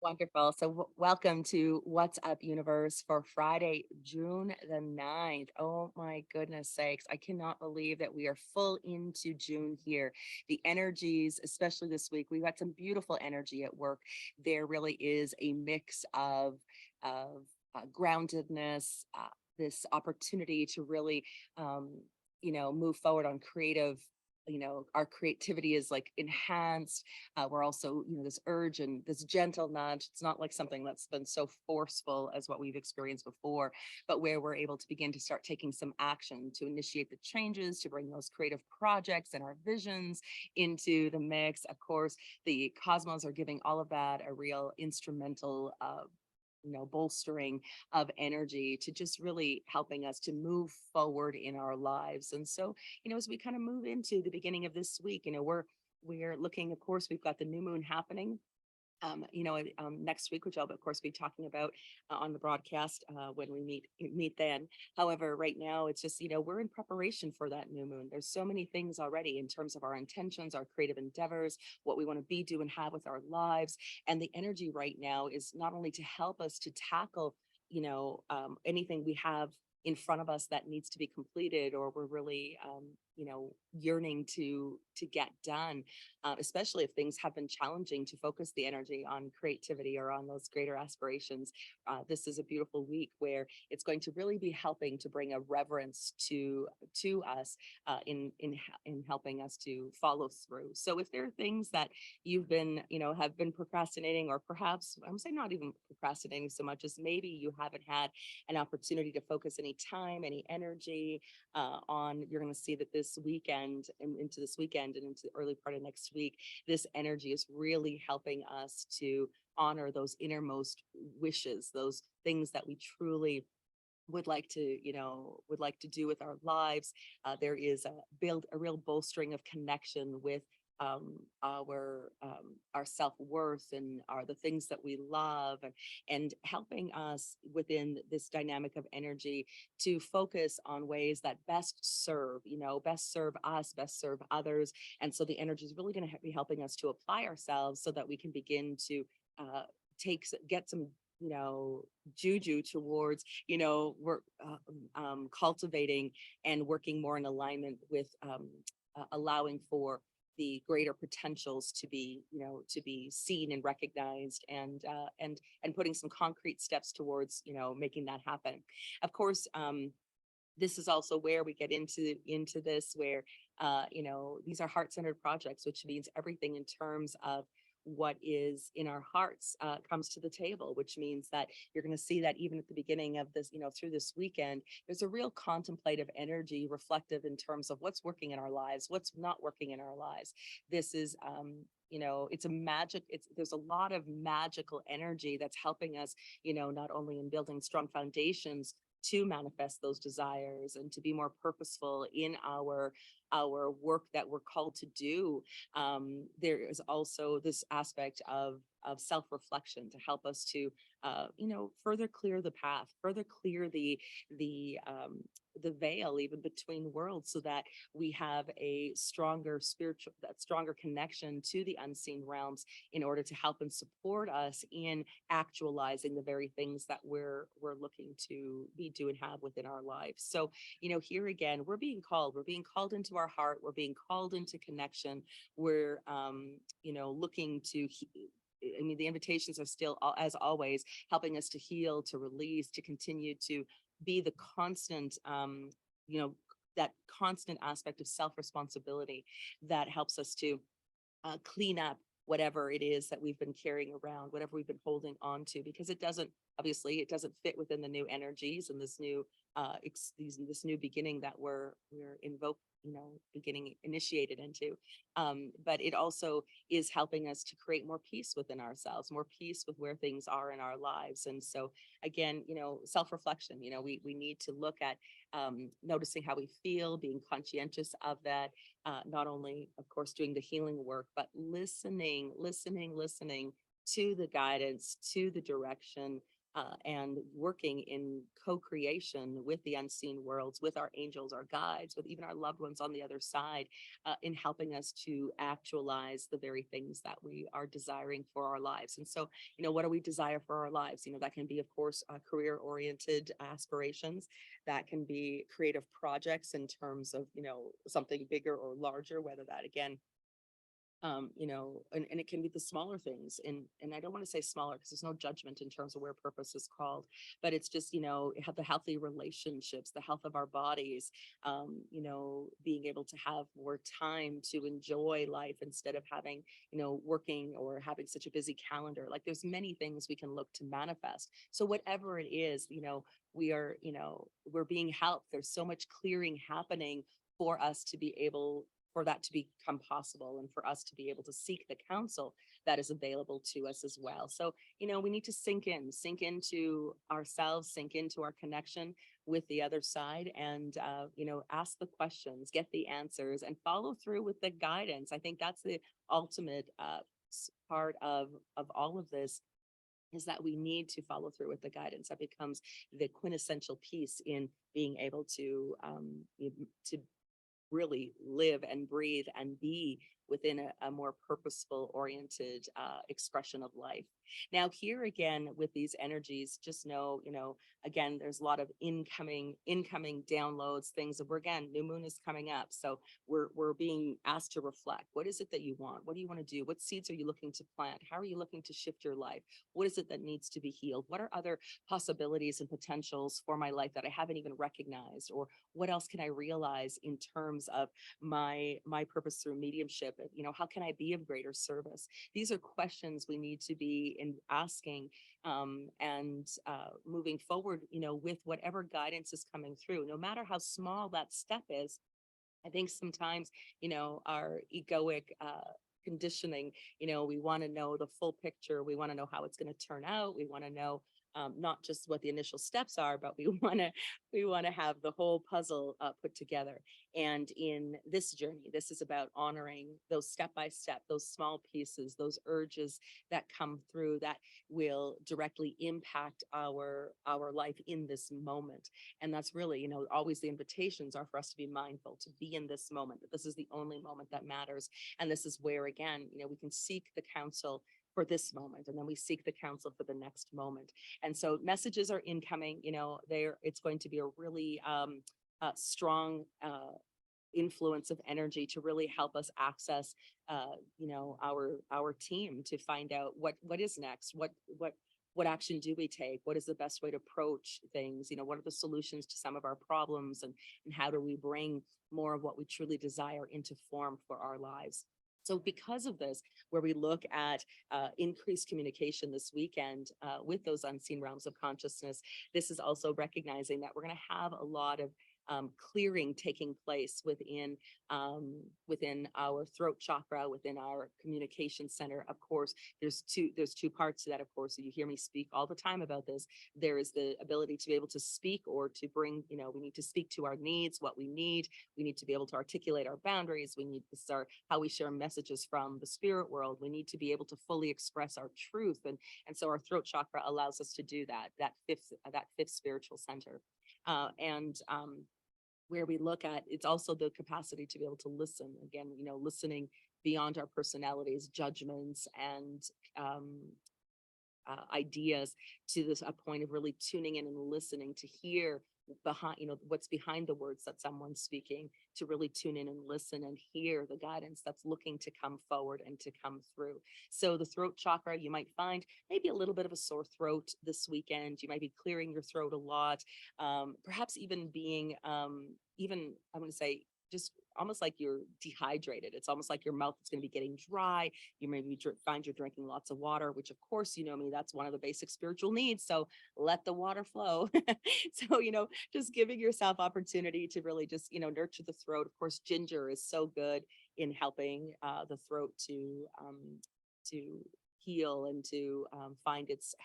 Wonderful. So, welcome to What's Up Universe for Friday, June the 9th. Oh my goodness sakes. I cannot believe that we are full into June here. The energies, especially this week, we've got some beautiful energy at work. There really is a mix of groundedness, this opportunity to really, um, move forward on creative. Our creativity is like enhanced. We're also, this urge and this gentle nudge. It's not like something that's been so forceful as what we've experienced before, but where we're able to begin to start taking some action to initiate the changes, to bring those creative projects and our visions into the mix. Of course, the cosmos are giving all of that a real instrumental bolstering of energy to just really helping us to move forward in our lives. And so, as we kind of move into the beginning of this week, we're looking, of course, we've got the new moon happening next week, which I'll of course be talking about on the broadcast when we meet then. However, right now it's just we're in preparation for that new moon. There's so many things already in terms of our intentions, our creative endeavors, what we want to be, do, and have with our lives. And the energy right now is not only to help us to tackle anything we have in front of us that needs to be completed, or we're really yearning to get done, especially if things have been challenging, to focus the energy on creativity or on those greater aspirations. This is a beautiful week where it's going to really be helping to bring a reverence to us in helping us to follow through. So if there are things that you've been have been procrastinating, or perhaps I'm saying not even procrastinating so much as maybe you haven't had an opportunity to focus any time, any energy on, you're going to see that this weekend and into this weekend and into the early part of next week, this energy is really helping us to honor those innermost wishes, those things that we truly would like to do with our lives. There is a real bolstering of connection with our self-worth and are the things that we love, and helping us within this dynamic of energy to focus on ways that best serve us, best serve others. And so the energy is really going to be helping us to apply ourselves so that we can begin to uh, get some juju towards work, cultivating and working more in alignment with allowing for the greater potentials to be seen and recognized, and putting some concrete steps towards making that happen. Of course, this is also where we get into this, where these are heart-centered projects, which means everything in terms of what is in our hearts comes to the table, which means that you're going to see that even at the beginning of this, through this weekend, there's a real contemplative energy, reflective in terms of what's working in our lives, what's not working in our lives. This is it's a magic, there's a lot of magical energy that's helping us, not only in building strong foundations to manifest those desires and to be more purposeful in our work that we're called to do. There is also this aspect of self-reflection to help us to further clear the path, further clear the veil even between worlds, so that we have a stronger connection to the unseen realms, in order to help and support us in actualizing the very things that we're looking to be, do, and have within our lives. So here again, we're being called into our heart, we're being called into connection. We're looking to the invitations are still, as always, helping us to heal, to release, to continue to be the constant, that constant aspect of self-responsibility that helps us to clean up whatever it is that we've been carrying around, whatever we've been holding on to, because it doesn't fit within the new energies and this new this new beginning that we're invoke beginning initiated into. But it also is helping us to create more peace within ourselves, more peace with where things are in our lives. And so again, self-reflection, we need to look at noticing how we feel, being conscientious of that, not only, of course, doing the healing work, but listening to the guidance, to the direction, and working in co-creation with the unseen worlds, with our angels, our guides, with even our loved ones on the other side, in helping us to actualize the very things that we are desiring for our lives. And so, what do we desire for our lives? That can be, of course, career-oriented aspirations. That can be creative projects in terms of, something bigger or larger, whether that, again, and it can be the smaller things. And I don't want to say smaller because there's no judgment in terms of where purpose is called, but it's just, have the healthy relationships, the health of our bodies, being able to have more time to enjoy life instead of having, working or having such a busy calendar. Like there's many things we can look to manifest. So whatever it is, we're being helped. There's so much clearing happening for us to be able for that to become possible and for us to be able to seek the counsel that is available to us as well. So, we need to sink into ourselves, sink into our connection with the other side and, ask the questions, get the answers and follow through with the guidance. I think that's the ultimate part of all of this is that we need to follow through with the guidance. That becomes the quintessential piece in being able to really live and breathe and be within a more purposeful oriented expression of life. Now here again with these energies, just know, again, there's a lot of incoming downloads, things that again, new moon is coming up. So we're being asked to reflect. What is it that you want? What do you want to do? What seeds are you looking to plant? How are you looking to shift your life? What is it that needs to be healed? What are other possibilities and potentials for my life that I haven't even recognized? Or what else can I realize in terms of my purpose through mediumship? How can I be of greater service? These are questions we need to be in asking and moving forward, with whatever guidance is coming through, no matter how small that step is. I think sometimes, our egoic conditioning, we want to know the full picture. We want to know how it's going to turn out. We want to know not just what the initial steps are, but we want to have the whole puzzle put together. And in this journey, this is about honoring those step by step, those small pieces, those urges that come through that will directly impact our life in this moment. And that's really, always the invitations are for us to be mindful, to be in this moment, that this is the only moment that matters. And this is where, again, we can seek the counsel for this moment, and then we seek the counsel for the next moment. And so messages are incoming, it's going to be a really strong influence of energy to really help us access, our team to find out what is next, what action do we take? What is the best way to approach things? What are the solutions to some of our problems, and how do we bring more of what we truly desire into form for our lives? So because of this, where we look at increased communication this weekend with those unseen realms of consciousness, this is also recognizing that we're going to have a lot of clearing taking place within our throat chakra, within our communication center. Of course, there's two parts to that. Of course, so you hear me speak all the time about this. There is the ability to be able to speak or to bring, we need to speak to our needs, what we need. We need to be able to articulate our boundaries. This is how we share messages from the spirit world. We need to be able to fully express our truth. And so our throat chakra allows us to do that fifth spiritual center. And where we look at, it's also the capacity to be able to listen again, listening beyond our personalities, judgments, and ideas, to this a point of really tuning in and listening to hear behind, what's behind the words that someone's speaking, to really tune in and listen and hear the guidance that's looking to come forward and to come through. So the throat chakra, you might find maybe a little bit of a sore throat this weekend. You might be clearing your throat a lot, perhaps even being even, I'm going to say, just almost like you're dehydrated. It's almost like your mouth is going to be getting dry. You maybe find you're drinking lots of water, which of course, me, that's one of the basic spiritual needs. So let the water flow. So, just giving yourself opportunity to really just, nurture the throat. Of course, ginger is so good in helping the throat to heal and to find its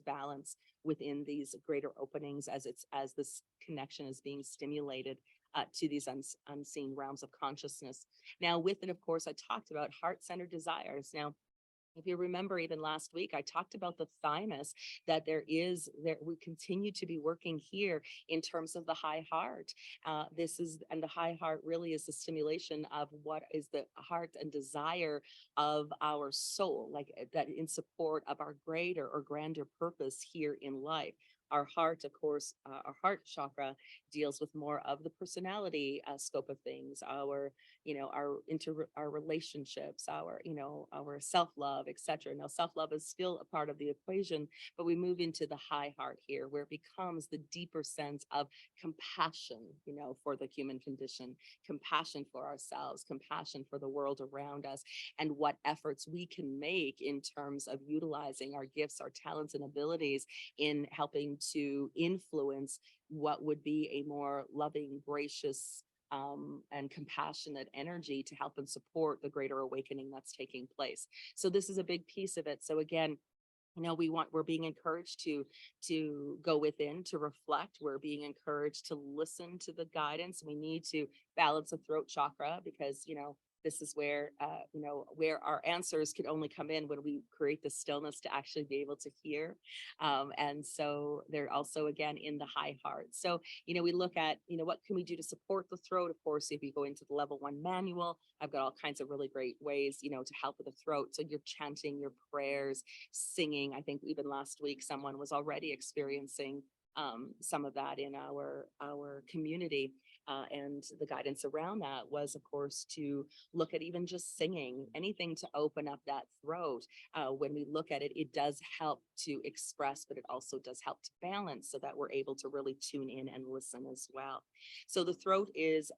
balance within these greater openings as this connection is being stimulated to these unseen realms of consciousness. Now, with it, of course, I talked about heart-centered desires. Now, If you remember, even last week, I talked about the thymus, that there we continue to be working here in terms of the high heart. And the high heart really is the stimulation of what is the heart and desire of our soul, like that in support of our greater or grander purpose here in life. Our heart, of course, our heart chakra deals with more of the personality scope of things, our relationships, our self-love, etc. Now self-love is still a part of the equation, but we move into the high heart here, where it becomes the deeper sense of compassion, for the human condition, compassion for ourselves, compassion for the world around us, and what efforts we can make in terms of utilizing our gifts, our talents and abilities in helping to influence what would be a more loving, gracious, and compassionate energy to help and support the greater awakening that's taking place. So this is a big piece of it. So again, we're being encouraged to go within, to reflect. We're being encouraged to listen to the guidance. We need to balance the throat chakra, because this is where our answers could only come in when we create the stillness to actually be able to hear. And so they're also, again, in the high heart. So we look at what can we do to support the throat. Of course, if you go into the level 1 manual, I've got all kinds of really great ways to help with the throat. So you're chanting your prayers, singing. I think even last week someone was already experiencing some of that in our community. And the guidance around that was, of course, to look at even just singing, anything to open up that throat. When we look at it, it does help to express, but it also does help to balance, so that we're able to really tune in and listen as well. So the throat is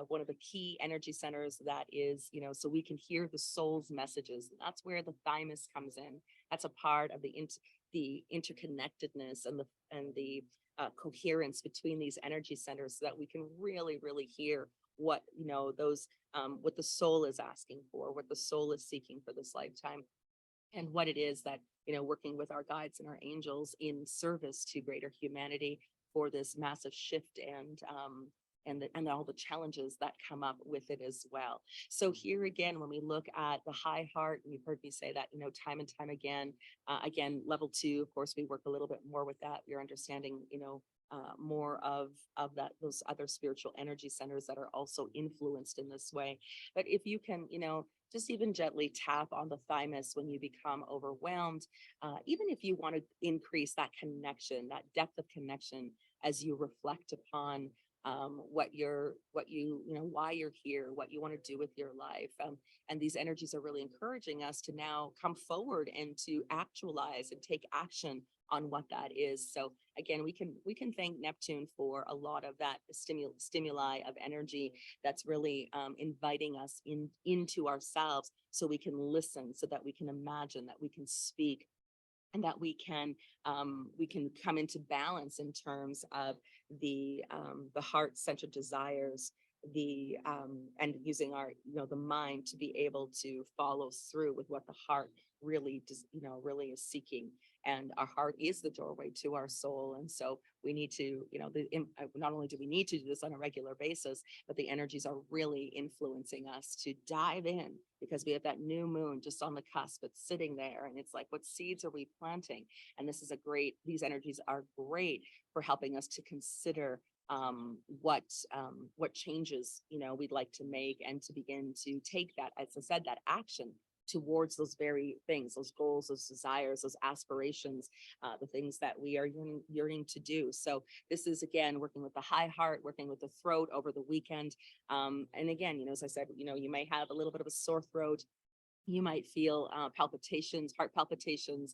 one of the key energy centers that is, so we can hear the soul's messages. That's where the thymus comes in. That's a part of the interconnectedness and the coherence between these energy centers, so that we can really, really hear what what the soul is asking for, what the soul is seeking for this lifetime, and what it is that working with our guides and our angels in service to greater humanity for this massive shift, and all the challenges that come up with it as well. So here again, when we look at the high heart, and you've heard me say that time and time again, level 2, of course, we work a little bit more with that. You're understanding more of that, those other spiritual energy centers that are also influenced in this way. But if you can just even gently tap on the thymus when you become overwhelmed, even if you want to increase that connection, that depth of connection, as you reflect upon why you're here, what you want to do with your life. And these energies are really encouraging us to now come forward and to actualize and take action on what that is. So again, we can thank Neptune for a lot of that stimuli of energy that's really inviting us into ourselves, so we can listen, so that we can imagine, that we can speak, and that we can come into balance in terms of the heart-centered desires, and using our the mind to be able to follow through with what the heart really does, really is seeking. And our heart is the doorway to our soul, and so we need to not only do we need to do this on a regular basis, but the energies are really influencing us to dive in, because we have that new moon just on the cusp. It's sitting there, and it's like, what seeds are we planting? And these energies are great for helping us to consider what changes we'd like to make, and to begin to take that, as I said, that action towards those very things, those goals, those desires, those aspirations, the things that we are yearning to do. So this is, again, working with the high heart, working with the throat over the weekend. And again, as I said, you may have a little bit of a sore throat. You might feel palpitations, heart palpitations.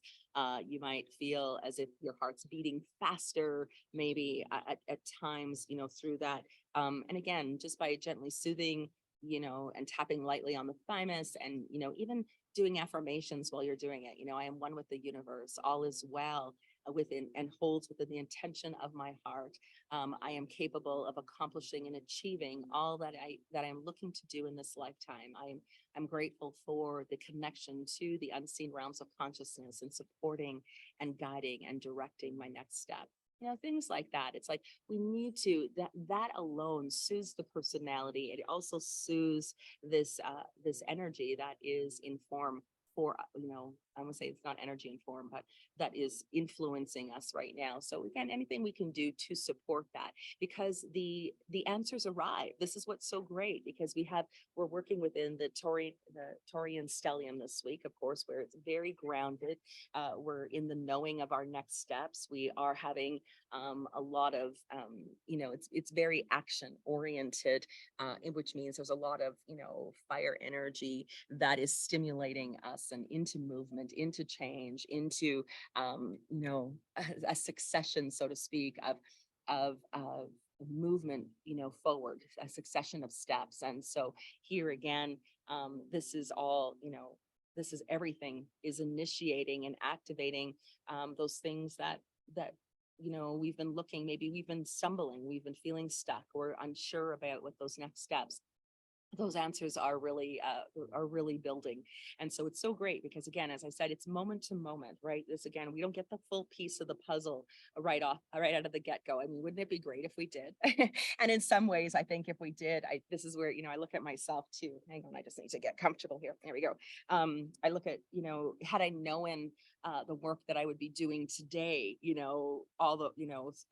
You might feel as if your heart's beating faster, maybe at times, through that. And again, just by gently soothing, and tapping lightly on the thymus, and, even doing affirmations while you're doing it. I am one with the universe. All is well within, and holds within the intention of my heart. I am capable of accomplishing and achieving all that I'm looking to do in this lifetime. I'm grateful for the connection to the unseen realms of consciousness, and supporting and guiding and directing my next step. Things like that. It's like we need to, that alone soothes the personality. It also soothes this energy that is in form for, I would say it's not energy and form, but that is influencing us right now. So again, anything we can do to support that, because the answers arrive. This is what's so great, because we're working within the Taurian stellium this week, of course, where it's very grounded. We're in the knowing of our next steps. We are having a lot of, it's very action oriented, which means there's a lot of, fire energy that is stimulating us and into movement, into change, into, a succession, so to speak, of movement, forward, a succession of steps. And so here again, this is all, this is everything is initiating and activating those things that we've been looking, maybe we've been stumbling, we've been feeling stuck, we're unsure about what those next steps, those answers are really building. And so it's so great, because again, as I said, it's moment to moment, right? This, again, we don't get the full piece of the puzzle right out of the get-go. I mean, wouldn't it be great if we did? And in some ways, I think if we did, this is where, I look at myself too. Hang on, I just need to get comfortable here. There we go. I look at, had I known the work that I would be doing today, all the,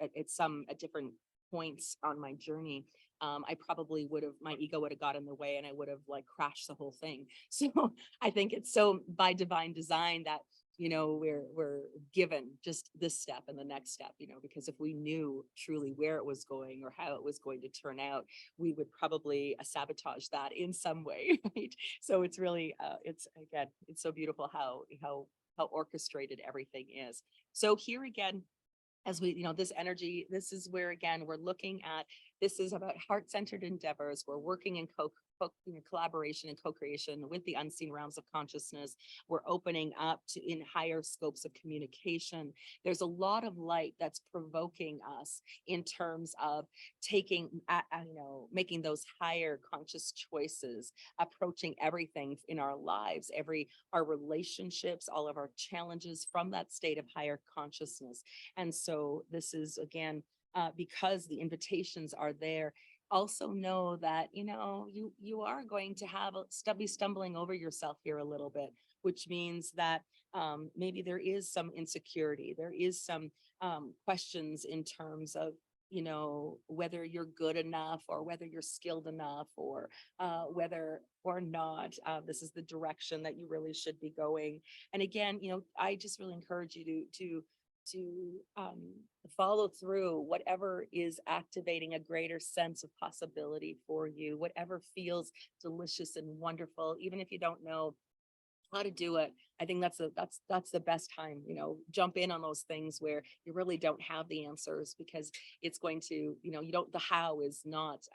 at different points on my journey, I probably would have, my ego would have got in the way, and I would have like crashed the whole thing. So I think it's so by divine design that, we're given just this step and the next step, because if we knew truly where it was going or how it was going to turn out, we would probably sabotage that in some way, right? So it's really, it's so beautiful how orchestrated everything is. So here again, as we, this energy, this is where, again, we're looking at, this is about heart-centered endeavors. We're working in collaboration and co-creation with the unseen realms of consciousness. We're opening up to in higher scopes of communication. There's a lot of light that's provoking us in terms of taking, making those higher conscious choices, approaching everything in our lives, our relationships, all of our challenges from that state of higher consciousness. And so this is, again, because the invitations are there. Also know that, you are going to have be stumbling over yourself here a little bit, which means that maybe there is some insecurity. There is some questions in terms of, whether you're good enough, or whether you're skilled enough, or whether or not this is the direction that you really should be going. And again, I just really encourage you to follow through whatever is activating a greater sense of possibility for you, whatever feels delicious and wonderful, even if you don't know how to do it. I think that's the best time, jump in on those things where you really don't have the answers, because it's going to, the how is not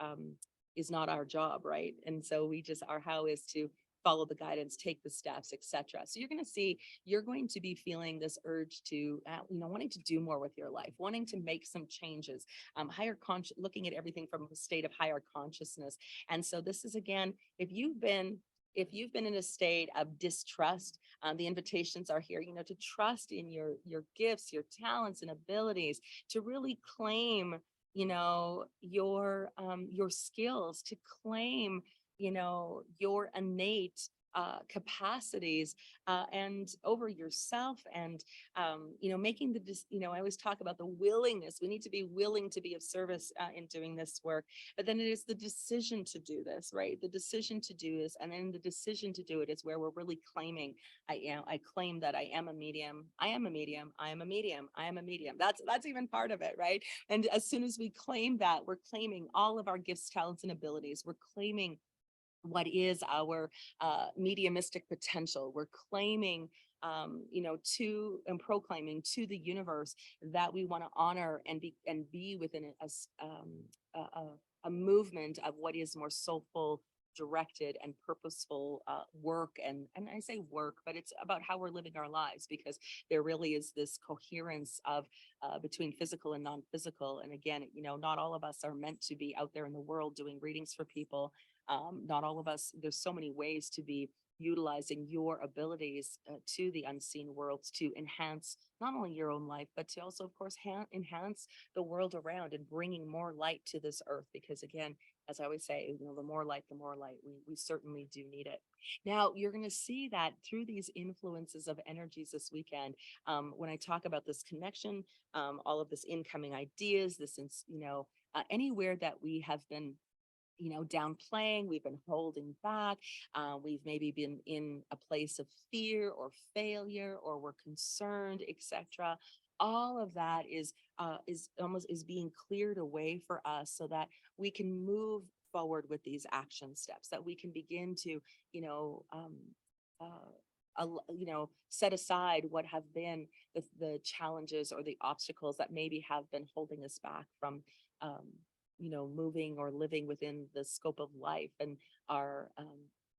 our job, right? And so our how is to follow the guidance, take the steps, etc. So you're going to be feeling this urge to, wanting to do more with your life, wanting to make some changes, looking at everything from a state of higher consciousness. And so this is, again, if you've been in a state of distrust, the invitations are here, to trust in your gifts, your talents and abilities, to really claim, your skills, to claim, your innate capacities and over yourself, and making I always talk about the willingness. We need to be willing to be of service in doing this work, but then it is the decision to do this, right? The decision to do this, and then the decision to do it is where we're really claiming. I claim that I am a medium. I am a medium. I am a medium. I am a medium. That's even part of it, right? And as soon as we claim that, we're claiming all of our gifts, talents, and abilities. We're claiming what is our mediumistic potential. We're claiming, and proclaiming to the universe that we want to honor and be within a movement of what is more soulful, directed, and purposeful work. And I say work, but it's about how we're living our lives, because there really is this coherence of between physical and non-physical. And again, not all of us are meant to be out there in the world doing readings for people. Not all of us, there's so many ways to be utilizing your abilities to the unseen worlds to enhance not only your own life, but to also, of course, enhance the world around and bringing more light to this earth. Because again, as I always say, the more light, the more light. We certainly do need it. Now, you're going to see that through these influences of energies this weekend, when I talk about this connection, all of this incoming ideas, anywhere that we have been downplaying, we've been holding back, we've maybe been in a place of fear or failure, or we're concerned, etc. All of that is being cleared away for us so that we can move forward with these action steps, that we can begin to, you know, set aside what have been the challenges or the obstacles that maybe have been holding us back from um, moving or living within the scope of life and our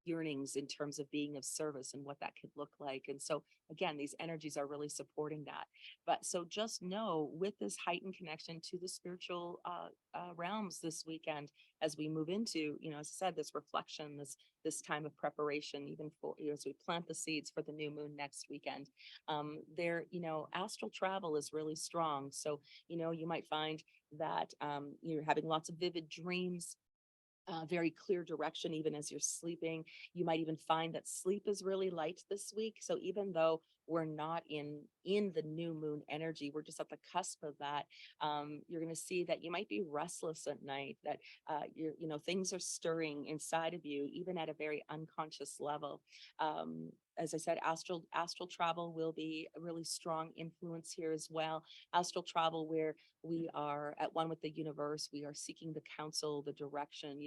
yearnings in terms of being of service and what that could look like. And so, again, these energies are really supporting that. But so just know, with this heightened connection to the spiritual realms this weekend, as we move into, as I said, this reflection, this time of preparation, even for as we plant the seeds for the new moon next weekend, astral travel is really strong. So, you might find that you're having lots of vivid dreams, very clear direction, even as you're sleeping. You might even find that sleep is really light this week. So even though we're not in the new moon energy, we're just at the cusp of that. You're going to see that you might be restless at night, that things are stirring inside of you, even at a very unconscious level. As I said, astral travel will be a really strong influence here as well. Astral travel, where we are at one with the universe, we are seeking the counsel, the direction,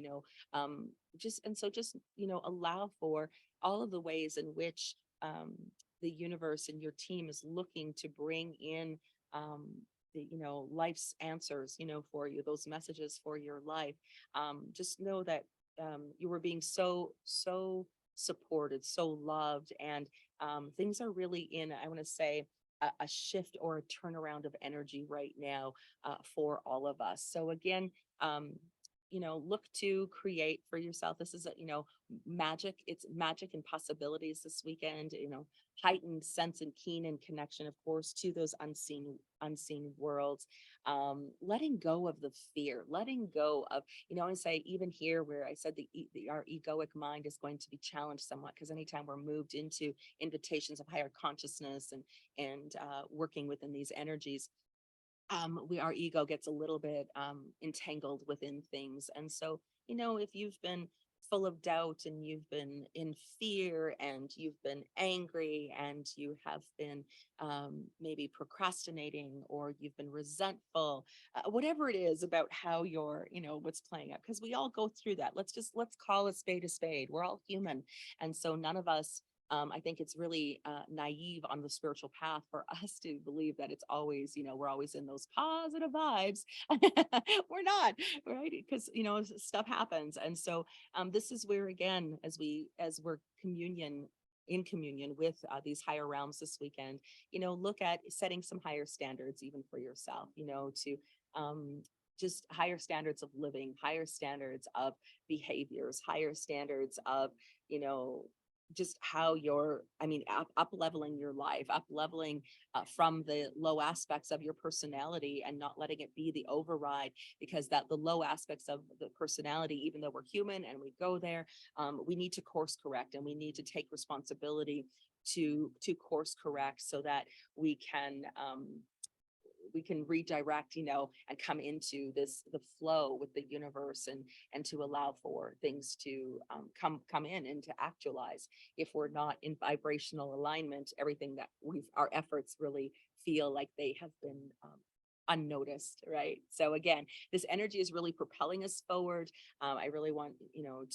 allow for all of the ways in which the universe and your team is looking to bring in life's answers, for you, those messages for your life. Just know that you were being so supported, so loved, and things are really in, I want to say, a shift or a turnaround of energy right now for all of us. So again, look to create for yourself. This is magic. It's magic and possibilities this weekend. Heightened sense and keen and connection, of course, to those unseen worlds. Letting go of the fear, letting go of, I say, even here where I said our egoic mind is going to be challenged somewhat, because anytime we're moved into invitations of higher consciousness and working within these energies, our ego gets a little bit entangled within things. And so, if you've been full of doubt, and you've been in fear, and you've been angry, and you have been maybe procrastinating, or you've been resentful, whatever it is about how you're, what's playing out, because we all go through that. Let's call a spade a spade. We're all human. And so none of us, I think it's really naive on the spiritual path for us to believe that it's always, we're always in those positive vibes. We're not, right? Because, stuff happens. And so this is where, again, as we're in communion with these higher realms this weekend, look at setting some higher standards, even for yourself, to just higher standards of living, higher standards of behaviors, higher standards of, just how you're, up leveling your life, up leveling from the low aspects of your personality, and not letting it be the override, because the low aspects of the personality, even though we're human and we go there, we need to course correct, and we need to take responsibility to course correct, so that we can redirect, and come into the flow with the universe, and to allow for things to come in and to actualize. If we're not in vibrational alignment, everything that our efforts really feel like they have been unnoticed, right? So again, this energy is really propelling us forward. I really want,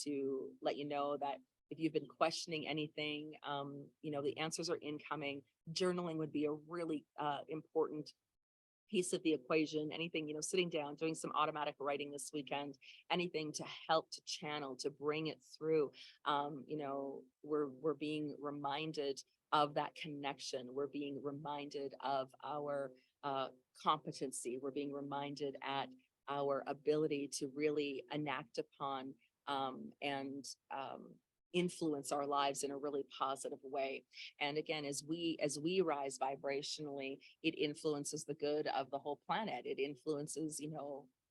to let you know that if you've been questioning anything, the answers are incoming. Journaling would be a really important piece of the equation. Anything, sitting down, doing some automatic writing this weekend, anything to help to channel, to bring it through. We're being reminded of that connection. We're being reminded of our competency. We're being reminded at our ability to really enact upon and influence our lives in a really positive way. And again, as we rise vibrationally, it influences the good of the whole planet. It influences,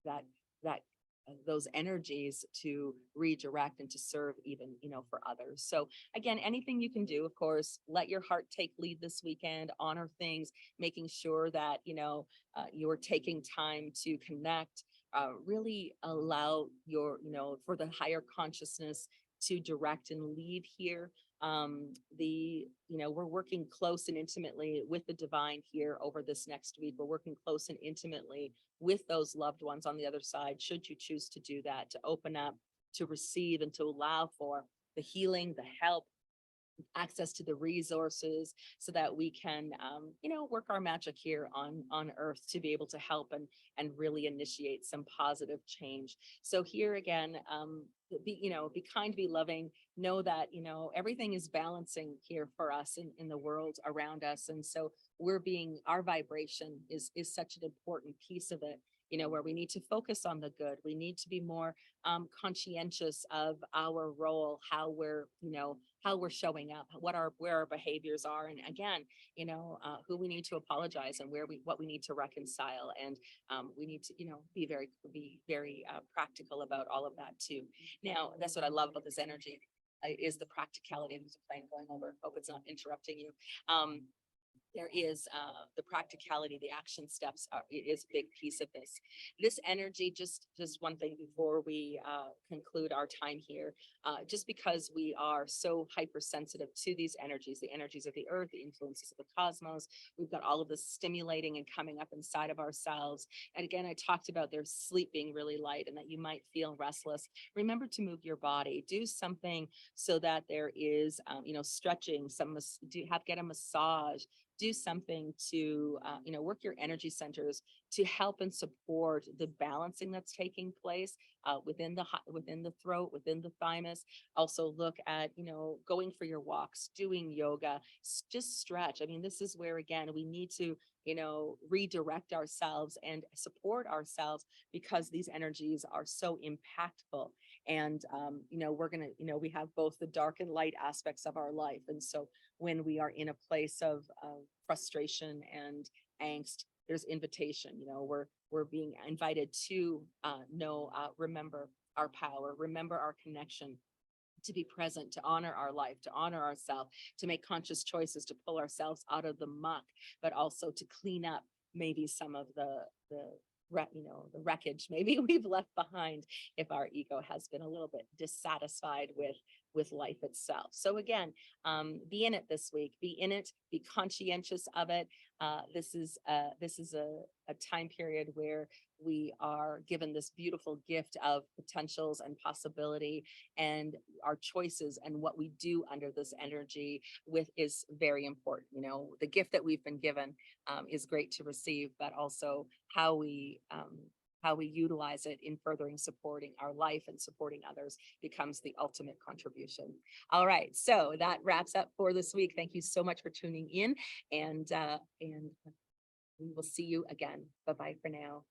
that those energies to redirect and to serve even, for others. So again, anything you can do, of course, let your heart take lead this weekend, honor things, making sure that, you're taking time to connect, really allow for the higher consciousness to direct and lead here. We're working close and intimately with the divine here over this next week. We're working close and intimately with those loved ones on the other side, should you choose to do that, to open up, to receive, and to allow for the healing, the help, access to the resources, so that we can work our magic here on earth to be able to help and really initiate some positive change. So here again, be kind, be loving, know that everything is balancing here for us in the world around us. And so our vibration is such an important piece of it, where we need to focus on the good. We need to be more conscientious of our role, how we're showing up, where our behaviors are, and again, who we need to apologize, and what we need to reconcile, and we need to be very practical about all of that too. Now, that's what I love about this energy, is the practicality. There's a plane going over. Hope it's not interrupting you. There is the practicality, the action steps is a big piece of this energy. Just one thing before we conclude our time here, just because we are so hypersensitive to these energies, the energies of the earth, the influences of the cosmos, we've got all of this stimulating and coming up inside of ourselves. And again, I talked about their sleep being really light and that you might feel restless. Remember to move your body, do something so that there is stretching, get a massage, do something to work your energy centers to help and support the balancing that's taking place within the throat, within the thymus. Also look at going for your walks, doing yoga, just stretch. I mean, this is where again we need to redirect ourselves and support ourselves, because these energies are so impactful. And we have both the dark and light aspects of our life. And so when we are in a place of frustration and angst, there's invitation. We're being invited to remember our power, remember our connection, to be present, to honor our life, to honor ourselves, to make conscious choices, to pull ourselves out of the muck, but also to clean up maybe some of the wreckage maybe we've left behind, if our ego has been a little bit dissatisfied with life itself. So again, be in it this week, be in it, be conscientious of it. This is a time period where we are given this beautiful gift of potentials and possibility, and our choices and what we do under this energy with is very important. The gift that we've been given is great to receive, but also how we utilize it in furthering supporting our life and supporting others becomes the ultimate contribution. All right, so that wraps up for this week. Thank you so much for tuning in, and we will see you again. Bye bye for now.